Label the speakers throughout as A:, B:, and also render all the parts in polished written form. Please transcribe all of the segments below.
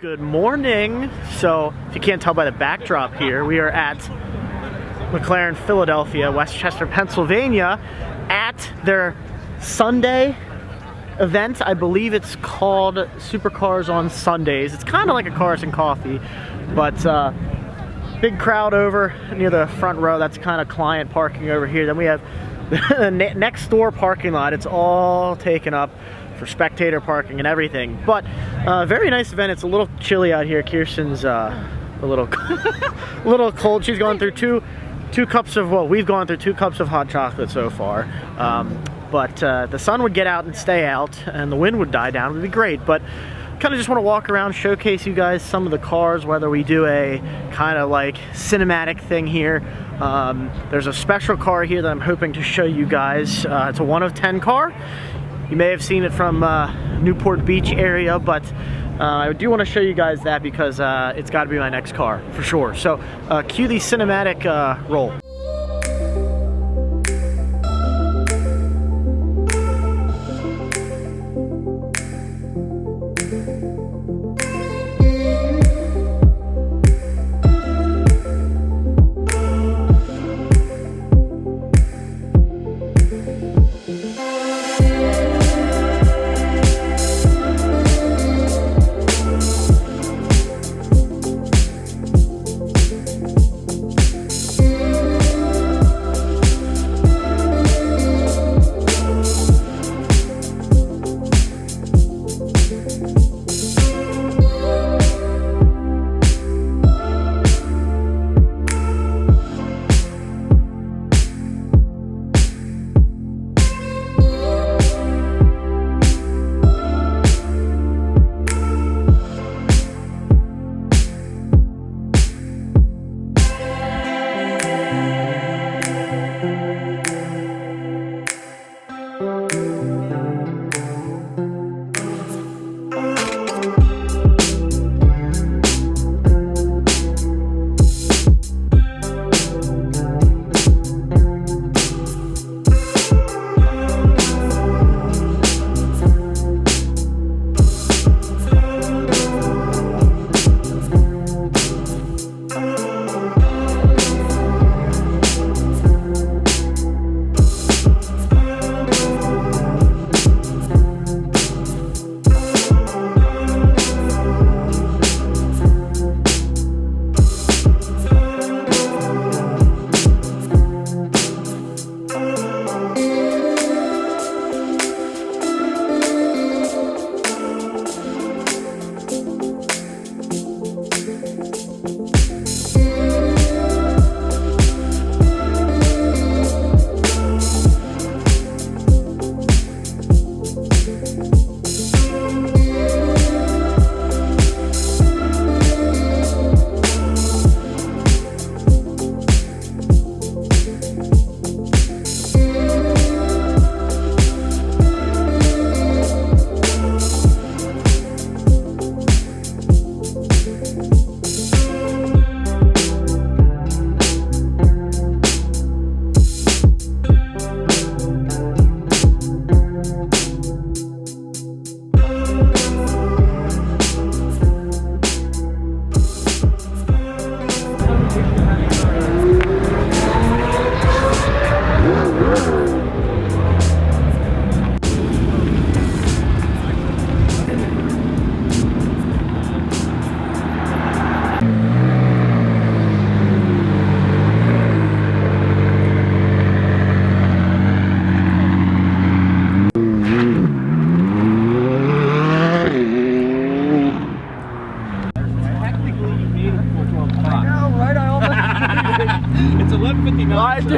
A: Good morning. So, if you can't tell by the backdrop here, we are at McLaren Philadelphia, Westchester, Pennsylvania, at their Sunday event. I believe it's called Supercars on Sundays. It's kind of like a Cars and Coffee, but big crowd over near the front row. That's kind of client parking over here. Then we have the next door parking lot. It's all taken up for spectator parking and everything, but very nice event. It's a little chilly out here. Kirsten's a little little cold. She's gone through two cups of, well, we've gone through 2 cups of hot chocolate so far, but the sun would get out and stay out and the wind would die down. It would be great. But kind of just want to walk around, showcase you guys some of the cars, whether we do a kind of like cinematic thing here. There's a special car here that I'm hoping to show you guys. It's a 1 of 10 car. You may have seen it from Newport Beach area, but I do want to show you guys that because it's got to be my next car for sure. So cue the cinematic roll.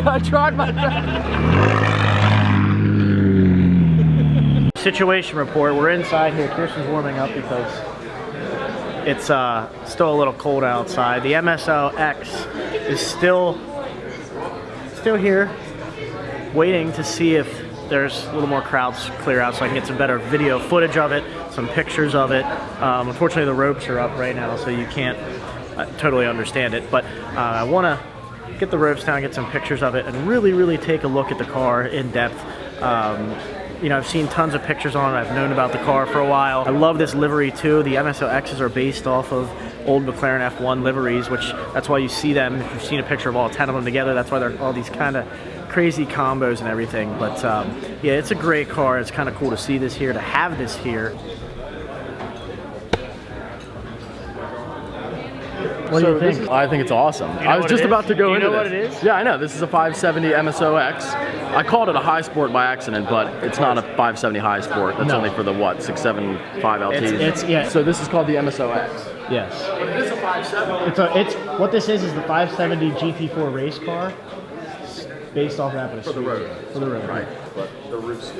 A: I tried my best. Situation report. We're inside here. Kirsten's warming up because it's still a little cold outside. The MSO X is still here, waiting to see if there's a little more crowds clear out so I can get some better video footage of it, some pictures of it. Unfortunately, the ropes are up right now, so you can't totally understand it. But I want to get the ropes down, get some pictures of it, and really take a look at the car in depth. you know, I've seen tons of pictures on it. I've known about the car for a while. I love this livery too. The MSO X's are based off of old McLaren F1 liveries, which that's why you see them. If you've seen a picture of all 10 of them together, that's why they're all these kind of crazy combos and everything. But yeah, it's a great car. It's kind of cool to see this here, to have this here. What do you think?
B: I think it's awesome. I was just about to go into this.
A: You know what it is?
B: Yeah, I know. This is a 570 MSO X. I called it a high sport by accident, but it's not a 570 high sport. That's only for the, what, 675 LTs?
A: Yeah.
B: So this is called the MSO X.
A: Yes.
B: But it is a 570.
A: It's what this is the 570 GT4 race car, based off that, but it's
B: For the road.
A: For the road.
B: Right. But the roof's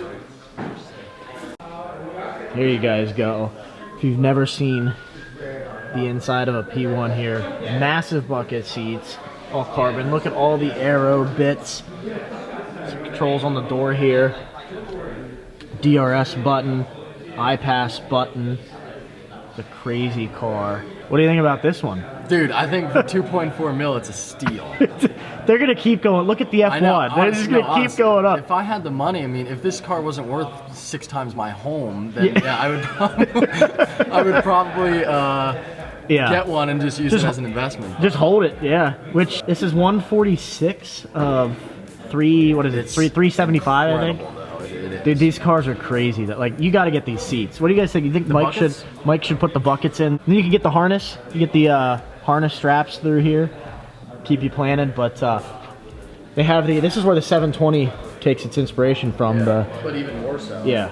A: Here you guys go. If you've never seen the inside of a P1 here, massive bucket seats, all carbon. Look at all the aero bits. Some controls on the door here. DRS button, iPass button. It's a crazy car. What do you think about this one?
B: Dude, I think for 2.4 mil, it's a steal.
A: They're gonna keep going. Look at the F1.
B: I know,
A: They're just gonna keep going up.
B: If I had the money, I mean, if this car wasn't worth 6 times my home, then yeah, I would probably get one and just use it as an investment.
A: Just hold it, yeah. Which this is 146 of 375, I think. Dude, these cars are crazy. That like you got to get these seats. What do you guys think? You think Mike should put the buckets in? Then you can get the harness. You get the harness straps through here, keep you planted. But they have the. This is where the 720 takes its inspiration from.
B: But even more so.
A: Yeah,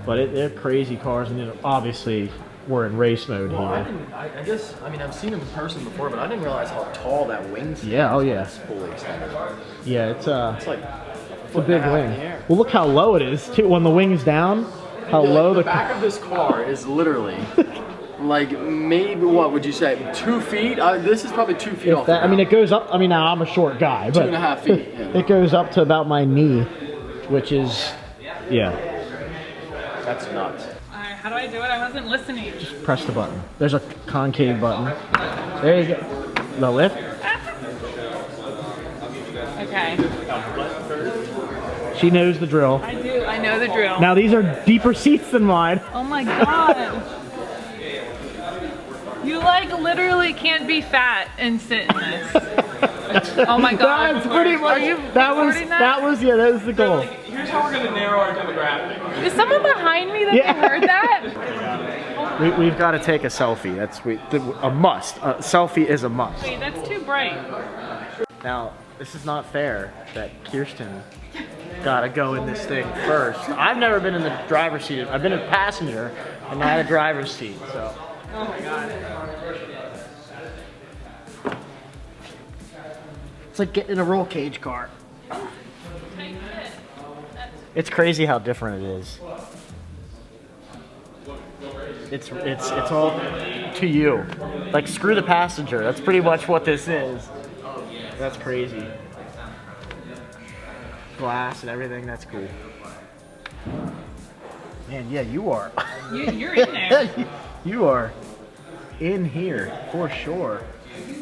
A: but they're crazy cars, and obviously we're in race mode here.
B: I guess I mean I've seen them in person before, but I didn't realize how tall that wing is.
A: Yeah. Oh yeah.
B: It's fully extended.
A: Yeah. It's
B: like.
A: It's a big wing. Well, look how low it is too. When the wing's down, how low
B: the back of this car is literally like maybe what would you say 2 feet? This is probably 2 feet off.
A: I mean, it goes up. I mean, now I'm a short guy, but
B: 2.5 feet. Yeah.
A: It goes up to about my knee, which is, yeah.
B: That's nuts.
C: How do I do it? I wasn't listening.
A: Just press the button. There's a concave button. There you go. The lift.
C: Okay.
A: She knows the drill.
C: I do. I know the drill.
A: Now these are deeper seats than mine.
C: Oh my god. You like literally can't be fat and sit in this. Oh my god.
A: That's pretty much.
C: Are you
A: that was the goal.
D: Here's how we're gonna narrow our demographic.
C: Is someone behind me that they heard that?
A: We've got to take a selfie. That's a must. A selfie is a must.
C: Wait, that's too bright.
A: Now, this is not fair that Kirsten got to go in this thing first. I've never been in the driver's seat. I've been a passenger and not a driver's seat. So.
C: Oh my god.
A: It's like getting in a roll cage car. It's crazy how different it is. It's all to you. Like screw the passenger. That's pretty much what this is. That's crazy. Glass and everything. That's cool. Man, yeah, you are.
C: You're in there.
A: You are in here for sure.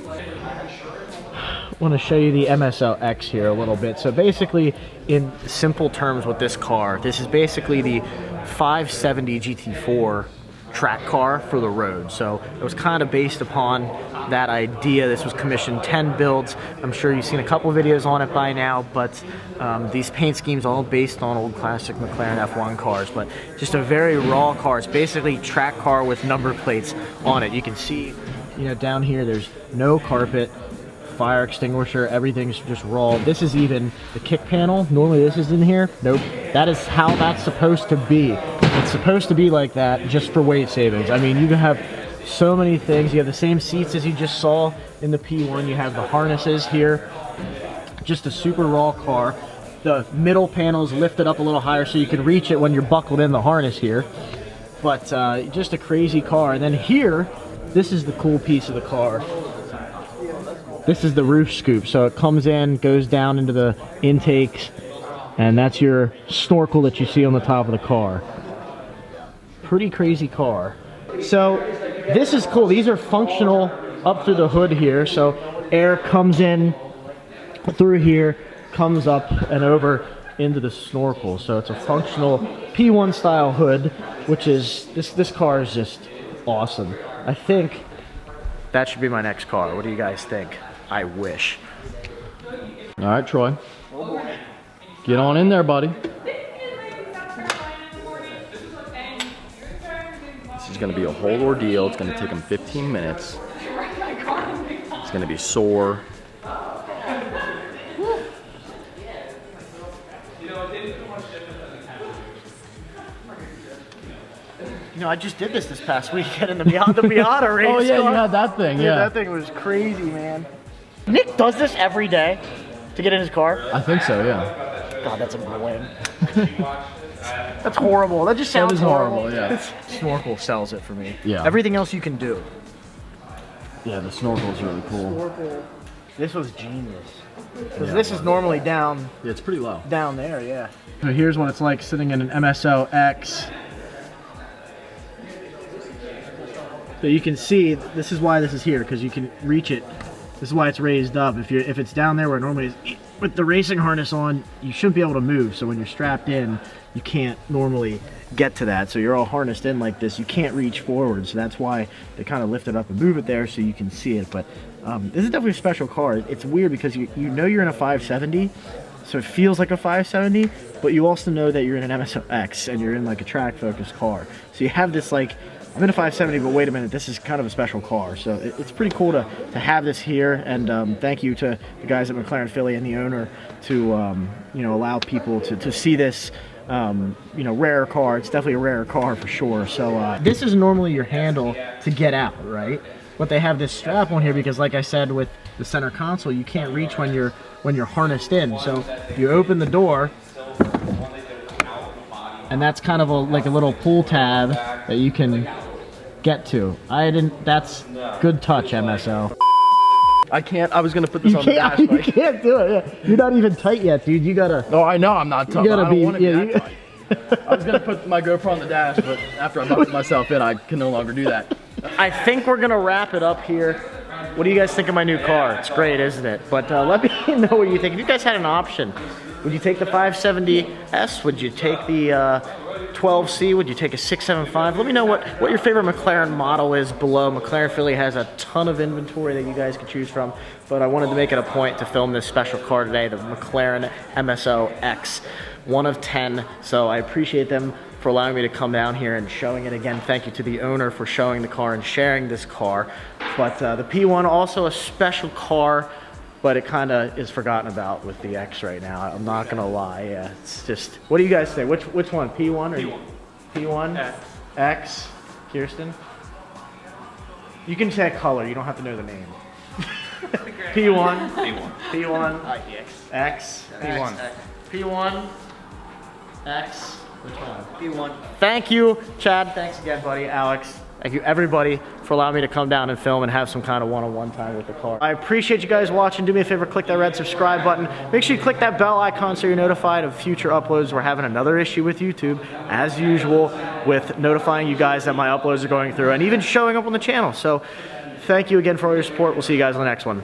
A: I want to show you the MSO X here a little bit. So basically, in simple terms with this car, this is basically the 570 GT4 track car for the road. So it was kind of based upon that idea. This was commissioned 10 builds. I'm sure you've seen a couple videos on it by now, but these paint schemes all based on old classic McLaren F1 cars, but just a very raw car. It's basically track car with number plates on it. You can see, you know, down here there's no carpet, fire extinguisher, everything's just raw. This is even the kick panel. Normally this is in here. Nope. That is how that's supposed to be. It's supposed to be like that just for weight savings. I mean, you can have so many things. You have the same seats as you just saw in the P1. You have the harnesses here. Just a super raw car. The middle panel is lifted up a little higher so you can reach it when you're buckled in the harness here. But just a crazy car. And then here, this is the cool piece of the car. This is the roof scoop. So it comes in, goes down into the intakes, and that's your snorkel that you see on the top of the car. Pretty crazy car. So this is cool. These are functional up through the hood here. So air comes in through here, comes up and over into the snorkel. So it's a functional P1 style hood, which is, this car is just awesome. I think that should be my next car. What do you guys think? I wish.
B: All right, Troy. Get on in there, buddy. This is gonna be a whole ordeal. It's gonna take him 15 minutes. It's gonna be sore.
A: You know, I just did this past weekend in the Miata race.
B: Oh yeah,
A: car.
B: you had that thing,
A: Dude,
B: yeah.
A: that thing was crazy, man. Nick does this every day to get in his car?
B: I think so, yeah.
A: God, that's annoying. That's horrible. That just sounds
B: horrible, yeah.
A: Snorkel sells it for me.
B: Yeah.
A: Everything else you can do.
B: Yeah, the snorkel is really cool.
A: Snorkel. This was genius. Because this is normally down.
B: Yeah, it's pretty low.
A: Down there, yeah. So here's what it's like sitting in an MSO X. So you can see, this is why this is here, because you can reach it. This is why it's raised up. If it's down there where it normally is, with the racing harness on, you shouldn't be able to move. So when you're strapped in, you can't normally get to that. So you're all harnessed in like this. You can't reach forward. So that's why they kind of lift it up and move it there so you can see it. But this is definitely a special car. It's weird because you know you're in a 570, so it feels like a 570, but you also know that you're in an MSO X and you're in like a track-focused car. So you have this like, I'm in a 570, but wait a minute, this is kind of a special car. So it's pretty cool to have this here, and thank you to the guys at McLaren Philly and the owner to you know, allow people to see this you know, rare car. It's definitely a rare car for sure. So this is normally your handle to get out, right? But they have this strap on here because, like I said, with the center console, you can't reach when you're harnessed in. So if you open the door, and that's kind of like a little pull tab that you can get to. That's good touch, MSO.
B: I can't, I was gonna put this on the dash.
A: You can't do it, yeah. You're not even tight yet, dude. You gotta.
B: No, I know I'm not tight.
A: You gotta
B: I don't want to be
A: yeah,
B: that tight. I was gonna put my GoPro on the dash, but after I buckled myself in, I can no longer do that.
A: I think we're gonna wrap it up here. What do you guys think of my new car? It's great, isn't it? But let me know what you think. If you guys had an option, would you take the 570S? Would you take the 12C? Would you take a 675? Let me know what your favorite McLaren model is below. McLaren Philly has a ton of inventory that you guys can choose from, but I wanted to make it a point to film this special car today, the McLaren MSO X, 1 of 10. So I appreciate them for allowing me to come down here and showing it again. Thank you to the owner for showing the car and sharing this car. But the P1, also a special car, but it kind of is forgotten about with the X right now. I'm not gonna lie. Yeah, it's just. What do you guys say? Which one? P1 or P1? X. Kirsten. You can say a color. You don't have to know the name. P1.
D: P1.
A: P1. X. P1. P1. X. Which one? P1. Thank you, Chad. Thanks again, buddy. Alex. Thank you, everybody, for allowing me to come down and film and have some kind of one-on-one time with the car. I appreciate you guys watching. Do me a favor, click that red subscribe button. Make sure you click that bell icon so you're notified of future uploads. We're having another issue with YouTube, as usual, with notifying you guys that my uploads are going through and even showing up on the channel. So thank you again for all your support. We'll see you guys on the next one.